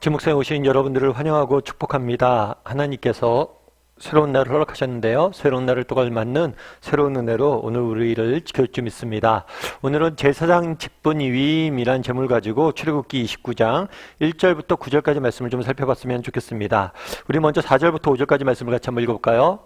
주목사에 오신 여러분들을 환영하고 축복합니다. 하나님께서 새로운 날을 허락하셨는데요. 새로운 날을 또 걸맞는 새로운 은혜로 오늘 우리를 지켜줄 줄 믿습니다. 오늘은 제사장 직분 위임이란 제목을 가지고 출애굽기 29장 1절부터 9절까지 말씀을 좀 살펴봤으면 좋겠습니다. 우리 먼저 4절부터 5절까지 말씀을 같이 한번 읽어볼까요?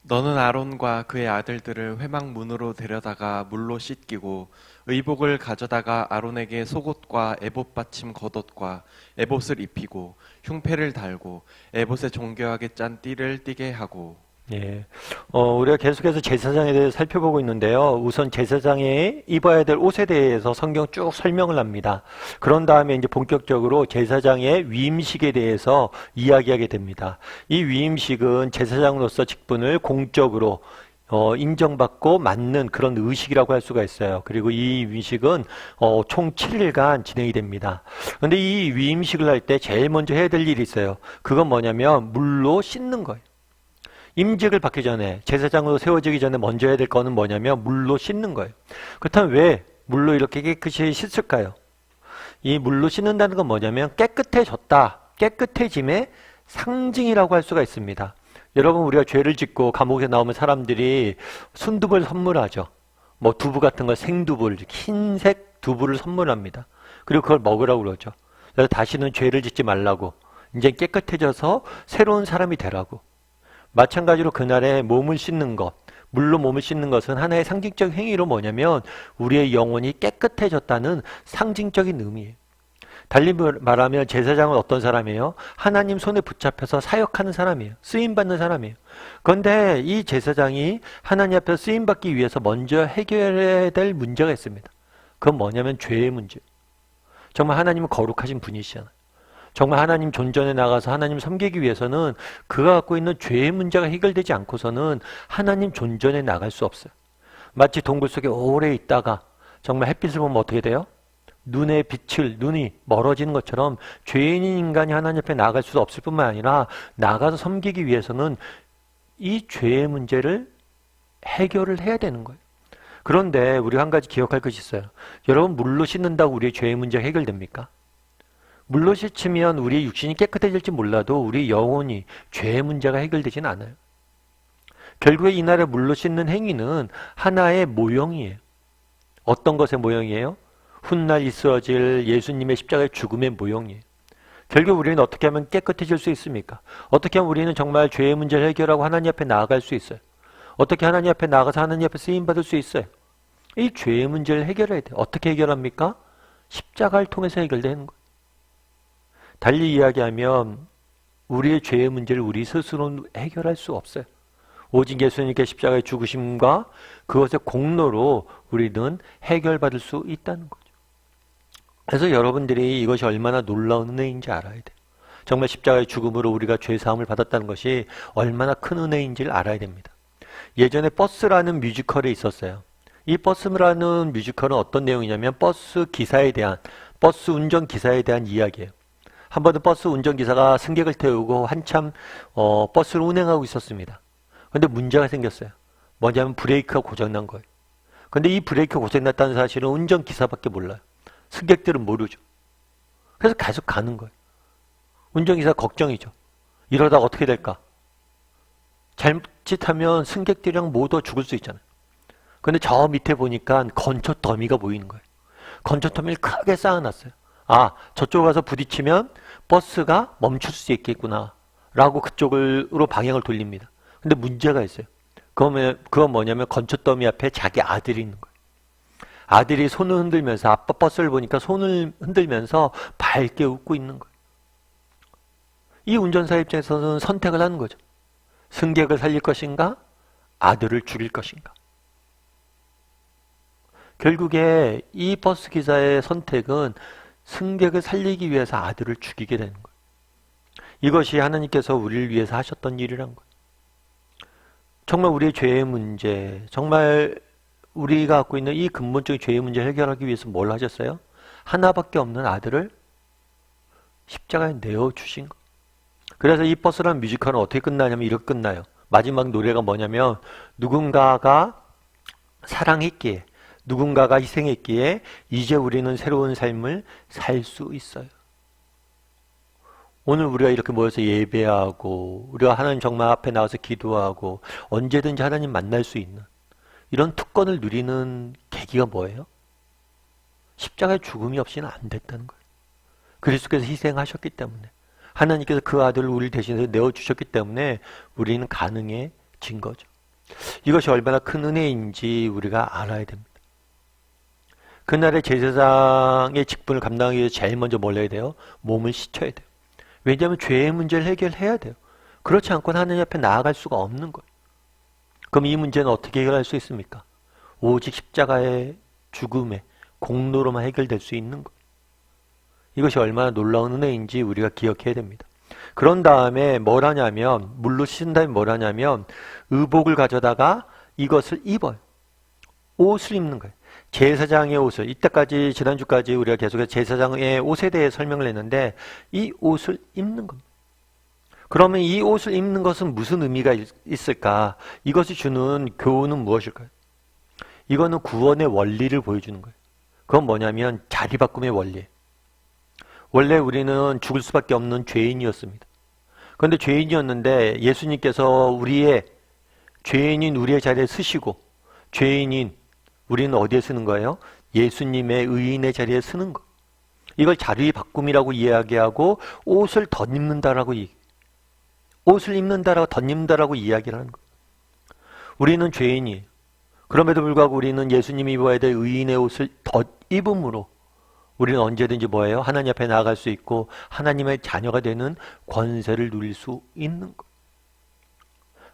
너는 아론과 그의 아들들을 회막문으로 데려다가 물로 씻기고 의복을 가져다가 아론에게 속옷과 에봇 받침 겉옷과 에봇을 입히고 흉패를 달고 에봇에 정교하게 짠 띠를 띠게 하고. 예, 우리가 계속해서 제사장에 대해서 살펴보고 있는데요. 우선 제사장이 입어야 될 옷에 대해서 성경 쭉 설명을 합니다. 그런 다음에 이제 본격적으로 제사장의 위임식에 대해서 이야기하게 됩니다. 이 위임식은 제사장으로서 직분을 공적으로 인정받고 맡는 그런 의식이라고 할 수가 있어요. 그리고 이 위임식은 총 7일간 진행이 됩니다. 그런데 이 위임식을 할 때 제일 먼저 해야 될 일이 있어요. 그건 뭐냐면 물로 씻는 거예요. 임직을 받기 전에, 제사장으로 세워지기 전에 먼저 해야 될 거는 뭐냐면 물로 씻는 거예요. 그렇다면 왜 물로 이렇게 깨끗이 씻을까요? 이 물로 씻는다는 건 뭐냐면 깨끗해졌다, 깨끗해짐의 상징이라고 할 수가 있습니다. 여러분, 우리가 죄를 짓고 감옥에 나오면 사람들이 순두부를 선물하죠. 뭐 두부 같은 거, 생두부를, 흰색 두부를 선물합니다. 그리고 그걸 먹으라고 그러죠. 그래서 다시는 죄를 짓지 말라고, 이제 깨끗해져서 새로운 사람이 되라고. 마찬가지로 그날에 몸을 씻는 것, 물로 몸을 씻는 것은 하나의 상징적 행위로 뭐냐면 우리의 영혼이 깨끗해졌다는 상징적인 의미예요. 달리 말하면 제사장은 어떤 사람이에요? 하나님 손에 붙잡혀서 사역하는 사람이에요. 쓰임받는 사람이에요. 그런데 이 제사장이 하나님 앞에 쓰임받기 위해서 먼저 해결해야 될 문제가 있습니다. 그건 뭐냐면 죄의 문제. 정말 하나님은 거룩하신 분이시잖아요. 정말 하나님 존전에 나가서 하나님 섬기기 위해서는 그가 갖고 있는 죄의 문제가 해결되지 않고서는 하나님 존전에 나갈 수 없어요. 마치 동굴 속에 오래 있다가 정말 햇빛을 보면 어떻게 돼요? 눈이 멀어지는 것처럼 죄인인 인간이 하나님 앞에 나갈 수 없을 뿐만 아니라 나가서 섬기기 위해서는 이 죄의 문제를 해결을 해야 되는 거예요. 그런데 우리가 한 가지 기억할 것이 있어요. 여러분, 물로 씻는다고 우리의 죄의 문제가 해결됩니까? 물로 씻으면 우리의 육신이 깨끗해질지 몰라도 우리 영혼이 죄의 문제가 해결되지는 않아요. 결국에 이날의 물로 씻는 행위는 하나의 모형이에요. 어떤 것의 모형이에요? 훗날 있어질 예수님의 십자가의 죽음의 모형이에요. 결국 우리는 어떻게 하면 깨끗해질 수 있습니까? 어떻게 하면 우리는 정말 죄의 문제를 해결하고 하나님 앞에 나아갈 수 있어요? 어떻게 하나님 앞에 나가서 하나님 앞에 쓰임받을 수 있어요? 이 죄의 문제를 해결해야 돼요. 어떻게 해결합니까? 십자가를 통해서 해결되는 거예요. 달리 이야기하면 우리의 죄의 문제를 우리 스스로는 해결할 수 없어요. 오직 예수님께 십자가의 죽으심과 그것의 공로로 우리는 해결받을 수 있다는 거죠. 그래서 여러분들이 이것이 얼마나 놀라운 은혜인지 알아야 돼요. 정말 십자가의 죽음으로 우리가 죄사함을 받았다는 것이 얼마나 큰 은혜인지를 알아야 됩니다. 예전에 버스라는 뮤지컬이 있었어요. 이 버스라는 뮤지컬은 어떤 내용이냐면 버스 운전기사에 대한 이야기예요. 한 번은 버스 운전기사가 승객을 태우고 한참 버스를 운행하고 있었습니다. 그런데 문제가 생겼어요. 뭐냐면 브레이크가 고장난 거예요. 그런데 이 브레이크가 고장났다는 사실은 운전기사밖에 몰라요. 승객들은 모르죠. 그래서 계속 가는 거예요. 운전기사 걱정이죠. 이러다가 어떻게 될까? 잘못하면 승객들이랑 모두 죽을 수 있잖아요. 그런데 저 밑에 보니까 건초 더미가 보이는 거예요. 건초 더미를 크게 쌓아놨어요. 아, 저쪽 가서 부딪히면 버스가 멈출 수 있겠구나 라고 그쪽으로 방향을 돌립니다. 근데 문제가 있어요. 그건 뭐냐면 건초더미 앞에 자기 아들이 있는 거예요. 아들이 손을 흔들면서, 아빠 버스를 보니까 손을 흔들면서 밝게 웃고 있는 거예요. 이 운전사 입장에서는 선택을 하는 거죠. 승객을 살릴 것인가? 아들을 죽일 것인가? 결국에 이 버스 기사의 선택은 승객을 살리기 위해서 아들을 죽이게 되는 거예요. 이것이 하나님께서 우리를 위해서 하셨던 일이란 거예요. 정말 우리의 죄의 문제, 정말 우리가 갖고 있는 이 근본적인 죄의 문제를 해결하기 위해서 뭘 하셨어요? 하나밖에 없는 아들을 십자가에 내어주신 거예요. 그래서 이 버스라는 뮤지컬은 어떻게 끝나냐면 이렇게 끝나요. 마지막 노래가 뭐냐면 누군가가 사랑했기에, 누군가가 희생했기에 이제 우리는 새로운 삶을 살 수 있어요. 오늘 우리가 이렇게 모여서 예배하고 우리가 하나님 정말 앞에 나와서 기도하고 언제든지 하나님 만날 수 있는 이런 특권을 누리는 계기가 뭐예요? 십자가의 죽음이 없이는 안 됐다는 거예요. 그리스도께서 희생하셨기 때문에 하나님께서 그 아들을 우리 대신해서 내어주셨기 때문에 우리는 가능해진 거죠. 이것이 얼마나 큰 은혜인지 우리가 알아야 됩니다. 그날의 제사장의 직분을 감당하기 위해서 제일 먼저 뭘 해야 돼요? 몸을 씻어야 돼요. 왜냐하면 죄의 문제를 해결해야 돼요. 그렇지 않고는 하나님 앞에 나아갈 수가 없는 거예요. 그럼 이 문제는 어떻게 해결할 수 있습니까? 오직 십자가의 죽음의 공로로만 해결될 수 있는 거예요. 이것이 얼마나 놀라운 은혜인지 우리가 기억해야 됩니다. 그런 다음에 뭘 하냐면, 물로 씻은 다음에 뭘 하냐면 의복을 가져다가 이것을 입어요. 옷을 입는 거예요. 제사장의 옷을, 이때까지 지난주까지 우리가 계속해서 제사장의 옷에 대해 설명을 했는데 이 옷을 입는 겁니다. 그러면 이 옷을 입는 것은 무슨 의미가 있을까? 이것이 주는 교훈은 무엇일까요? 이거는 구원의 원리를 보여주는 거예요. 그건 뭐냐면 자리바꿈의 원리예요. 원래 우리는 죽을 수밖에 없는 죄인이었습니다. 그런데 죄인이었는데 예수님께서 우리의 죄인인 우리의 자리에 서시고 죄인인 우리는 어디에 쓰는 거예요? 예수님의 의인의 자리에 쓰는 거. 이걸 자리 바꿈이라고 이야기하고 옷을 덧입는다라고 옷을 입는다라고 덧입는다라고 이야기를 하는 거예요. 우리는 죄인이에요. 그럼에도 불구하고 우리는 예수님이 입어야 될 의인의 옷을 덧입음으로 우리는 언제든지 뭐예요? 하나님 앞에 나아갈 수 있고 하나님의 자녀가 되는 권세를 누릴 수 있는 거예요.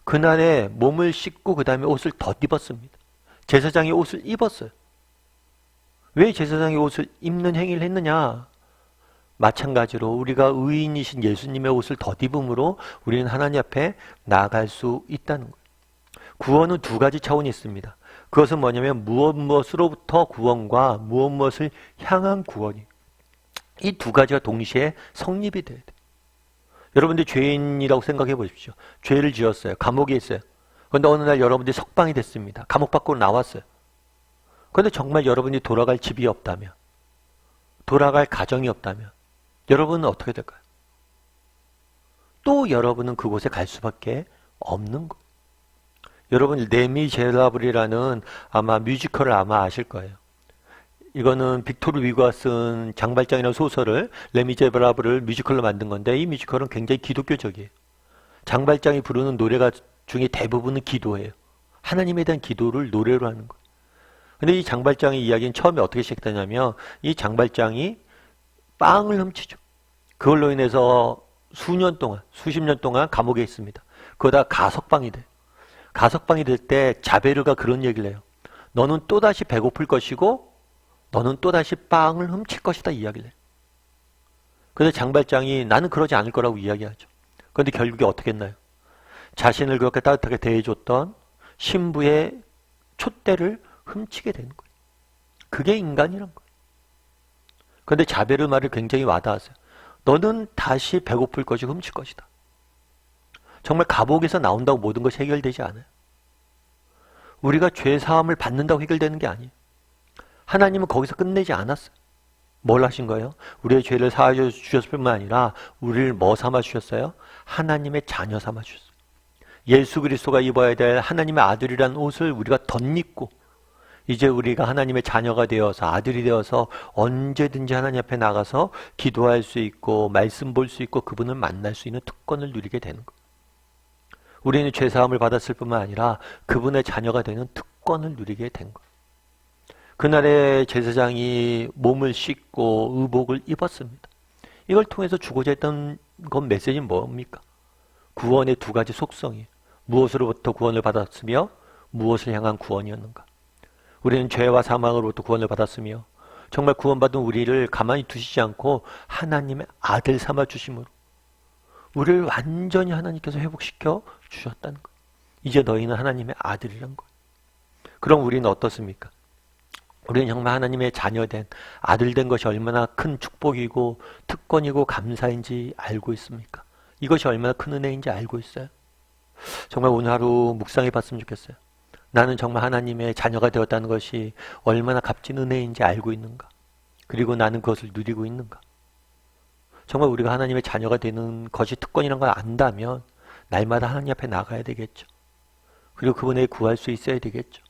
그날에 몸을 씻고 그 다음에 옷을 덧입었습니다. 제사장이 옷을 입었어요. 왜 제사장이 옷을 입는 행위를 했느냐? 마찬가지로 우리가 의인이신 예수님의 옷을 덧입음으로 우리는 하나님 앞에 나아갈 수 있다는 거예요. 구원은 두 가지 차원이 있습니다. 그것은 뭐냐면 무엇으로부터 구원과 무엇을 향한 구원이 이 두 가지가 동시에 성립이 돼야 돼요. 여러분들 죄인이라고 생각해 보십시오. 죄를 지었어요. 감옥에 있어요. 그런데 어느 날 여러분들이 석방이 됐습니다. 감옥 밖으로 나왔어요. 그런데 정말 여러분이 돌아갈 집이 없다면, 돌아갈 가정이 없다면 여러분은 어떻게 될까요? 또 여러분은 그곳에 갈 수밖에 없는 거예요. 여러분 레미제라블이라는 아마 뮤지컬을 아마 아실 거예요. 이거는 빅토르 위고가 쓴 장발장이라는 소설을 레미제라블을 뮤지컬로 만든 건데 이 뮤지컬은 굉장히 기독교적이에요. 장발장이 부르는 노래가 중에 대부분은 기도예요. 하나님에 대한 기도를 노래로 하는 거예요. 근데 이 장발장의 이야기는 처음에 어떻게 시작되냐면 이 장발장이 빵을 훔치죠. 그걸로 인해서 수년 동안, 수십 년 동안 감옥에 있습니다. 그러다 가석방이 돼요. 가석방이 될 때 자베르가 그런 얘기를 해요. 너는 또다시 배고플 것이고 너는 또다시 빵을 훔칠 것이다 이야기를 해요. 그런데 장발장이 나는 그러지 않을 거라고 이야기하죠. 그런데 결국에 어떻게 했나요? 자신을 그렇게 따뜻하게 대해줬던 신부의 촛대를 훔치게 되는 거예요. 그게 인간이란 거예요. 그런데 자베르 말이 굉장히 와닿았어요. 너는 다시 배고플 것이고 훔칠 것이다. 정말 감옥에서 나온다고 모든 것이 해결되지 않아요. 우리가 죄 사함을 받는다고 해결되는 게 아니에요. 하나님은 거기서 끝내지 않았어요. 뭘 하신 거예요? 우리의 죄를 사하여 주셨을 뿐만 아니라 우리를 뭐 삼아 주셨어요? 하나님의 자녀 삼아 주셨어요. 예수 그리스도가 입어야 될 하나님의 아들이라는 옷을 우리가 덧입고 이제 우리가 하나님의 자녀가 되어서 아들이 되어서 언제든지 하나님 앞에 나가서 기도할 수 있고 말씀 볼 수 있고 그분을 만날 수 있는 특권을 누리게 되는 거예요. 우리는 죄사함을 받았을 뿐만 아니라 그분의 자녀가 되는 특권을 누리게 된 거예요. 그날에 제사장이 몸을 씻고 의복을 입었습니다. 이걸 통해서 주고자 했던 건 메시지는 뭡니까? 구원의 두 가지 속성이에요. 무엇으로부터 구원을 받았으며 무엇을 향한 구원이었는가? 우리는 죄와 사망으로부터 구원을 받았으며 정말 구원받은 우리를 가만히 두시지 않고 하나님의 아들 삼아 주심으로 우리를 완전히 하나님께서 회복시켜 주셨다는 거예요. 이제 너희는 하나님의 아들이란 거예요. 그럼 우리는 어떻습니까? 우리는 정말 하나님의 자녀된 아들 된 것이 얼마나 큰 축복이고 특권이고 감사인지 알고 있습니까? 이것이 얼마나 큰 은혜인지 알고 있어요? 정말 오늘 하루 묵상해 봤으면 좋겠어요. 나는 정말 하나님의 자녀가 되었다는 것이 얼마나 값진 은혜인지 알고 있는가? 그리고 나는 그것을 누리고 있는가? 정말 우리가 하나님의 자녀가 되는 것이 특권이라는 걸 안다면 날마다 하나님 앞에 나가야 되겠죠. 그리고 그분에게 구할 수 있어야 되겠죠.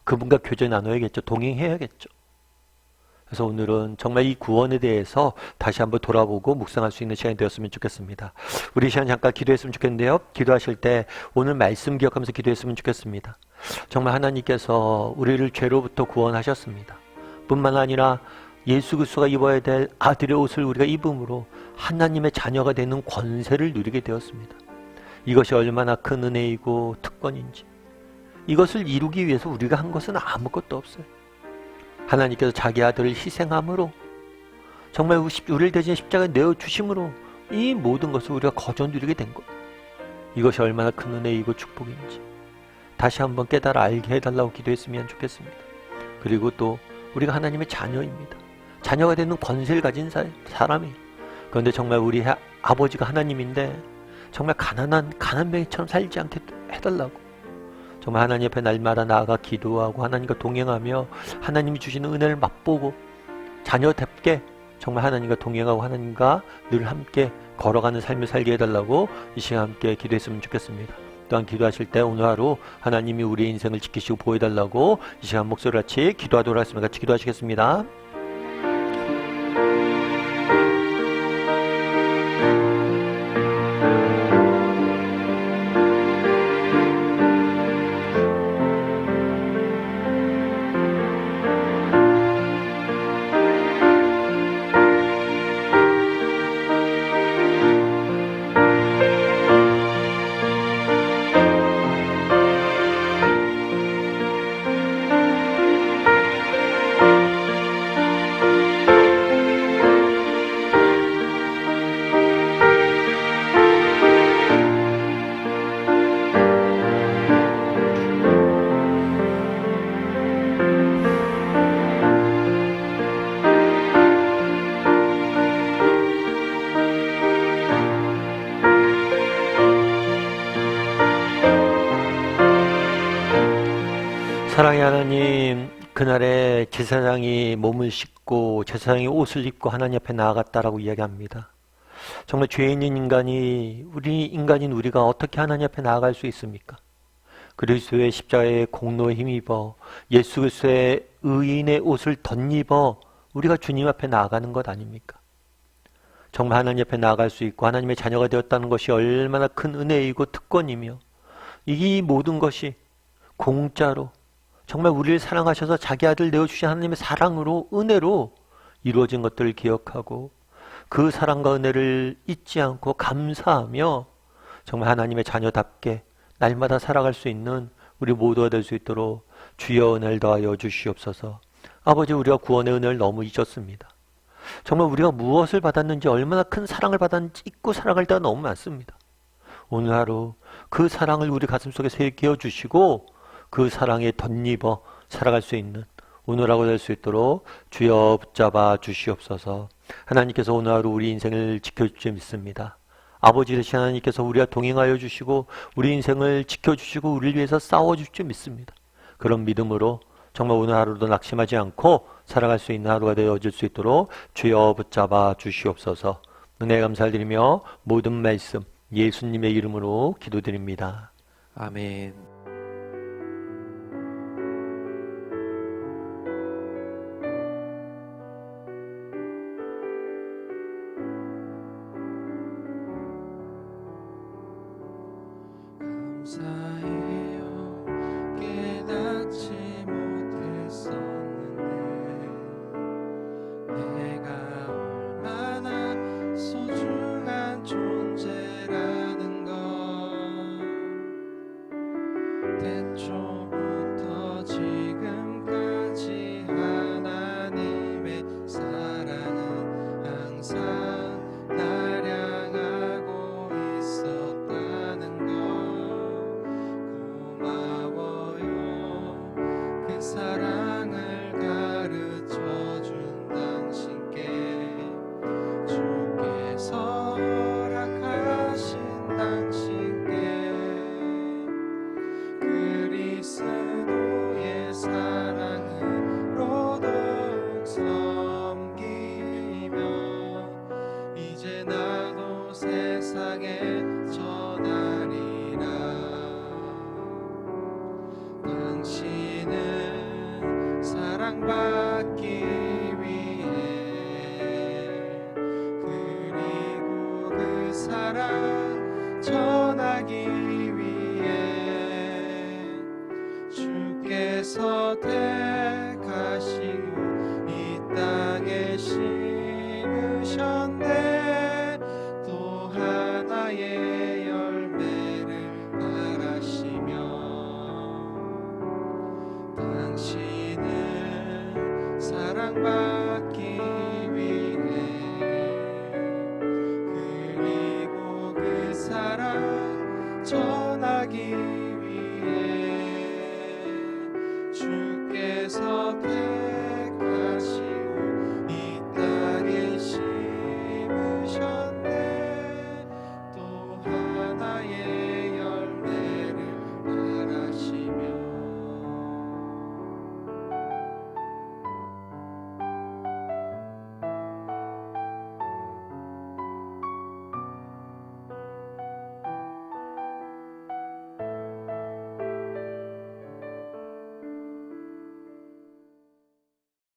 그분과 교제 나눠야겠죠. 동행해야겠죠. 그래서 오늘은 정말 이 구원에 대해서 다시 한번 돌아보고 묵상할 수 있는 시간이 되었으면 좋겠습니다. 우리 이 시간 잠깐 기도했으면 좋겠는데요. 기도하실 때 오늘 말씀 기억하면서 기도했으면 좋겠습니다. 정말 하나님께서 우리를 죄로부터 구원하셨습니다. 뿐만 아니라 예수 그리스도가 입어야 될 아들의 옷을 우리가 입음으로 하나님의 자녀가 되는 권세를 누리게 되었습니다. 이것이 얼마나 큰 은혜이고 특권인지, 이것을 이루기 위해서 우리가 한 것은 아무것도 없어요. 하나님께서 자기 아들을 희생함으로, 정말 우리를 대신 십자가에 내어주심으로 이 모든 것을 우리가 거저 누리게 된 것, 이것이 얼마나 큰 은혜이고 축복인지 다시 한번 깨달아 알게 해달라고 기도했으면 좋겠습니다. 그리고 또 우리가 하나님의 자녀입니다. 자녀가 되는 권세를 가진 사람이에요. 그런데 정말 우리 아버지가 하나님인데 정말 가난뱅이처럼 살지 않게 해달라고, 정말 하나님 앞에 날마다 나아가 기도하고 하나님과 동행하며 하나님이 주시는 은혜를 맛보고 자녀답게 정말 하나님과 동행하고 하나님과 늘 함께 걸어가는 삶을 살게 해달라고 이 시간 함께 기도했으면 좋겠습니다. 또한 기도하실 때 오늘 하루 하나님이 우리의 인생을 지키시고 보호해달라고 이 시간 목소리 같이 기도하도록 하겠습니다. 같이 기도하시겠습니다. 사랑의 하나님, 그날에 제사장이 몸을 씻고 제사장이 옷을 입고 하나님 앞에 나아갔다라고 이야기합니다. 정말 죄 있는 인간인 우리가 어떻게 하나님 앞에 나아갈 수 있습니까? 그리스도의 십자가의 공로에 힘입어 예수 그리스도의 의인의 옷을 덧입어 우리가 주님 앞에 나아가는 것 아닙니까? 정말 하나님 앞에 나아갈 수 있고 하나님의 자녀가 되었다는 것이 얼마나 큰 은혜이고 특권이며, 이 모든 것이 공짜로 정말 우리를 사랑하셔서 자기 아들 내어주신 하나님의 사랑으로, 은혜로 이루어진 것들을 기억하고 그 사랑과 은혜를 잊지 않고 감사하며 정말 하나님의 자녀답게 날마다 살아갈 수 있는 우리 모두가 될 수 있도록 주여 은혜를 더하여 주시옵소서. 아버지, 우리가 구원의 은혜를 너무 잊었습니다. 정말 우리가 무엇을 받았는지, 얼마나 큰 사랑을 받았는지 잊고 살아갈 때가 너무 많습니다. 오늘 하루 그 사랑을 우리 가슴속에 새겨 주시고 그 사랑에 덧입어 살아갈 수 있는 오늘 하루 될 수 있도록 주여 붙잡아 주시옵소서. 하나님께서 오늘 하루 우리 인생을 지켜줄 줄 믿습니다. 아버지 되신 하나님께서 우리와 동행하여 주시고 우리 인생을 지켜주시고 우리를 위해서 싸워주실 줄 믿습니다. 그런 믿음으로 정말 오늘 하루도 낙심하지 않고 살아갈 수 있는 하루가 되어질 수 있도록 주여 붙잡아 주시옵소서. 은혜 감사드리며 모든 말씀 예수님의 이름으로 기도드립니다. 아멘. 감사해요. 깨닫지 못했었는데 내가 얼마나 소중한 존재라는 걸 태초부터 지금까지 하나님의 사랑은 항상 날 향하고 있었다는 걸 고마워요. 그 사랑을 가르쳐준 당신께 주께서 허락하신 당신께 그리스도의 사랑으로 더욱 섬기며 이제 사랑받기 위해 그리고 그 사랑 전하기 위해 주께서 택하신 후 이 땅에 심으셨네. 또 하나의 열매를 바라시며 당신은 사랑받기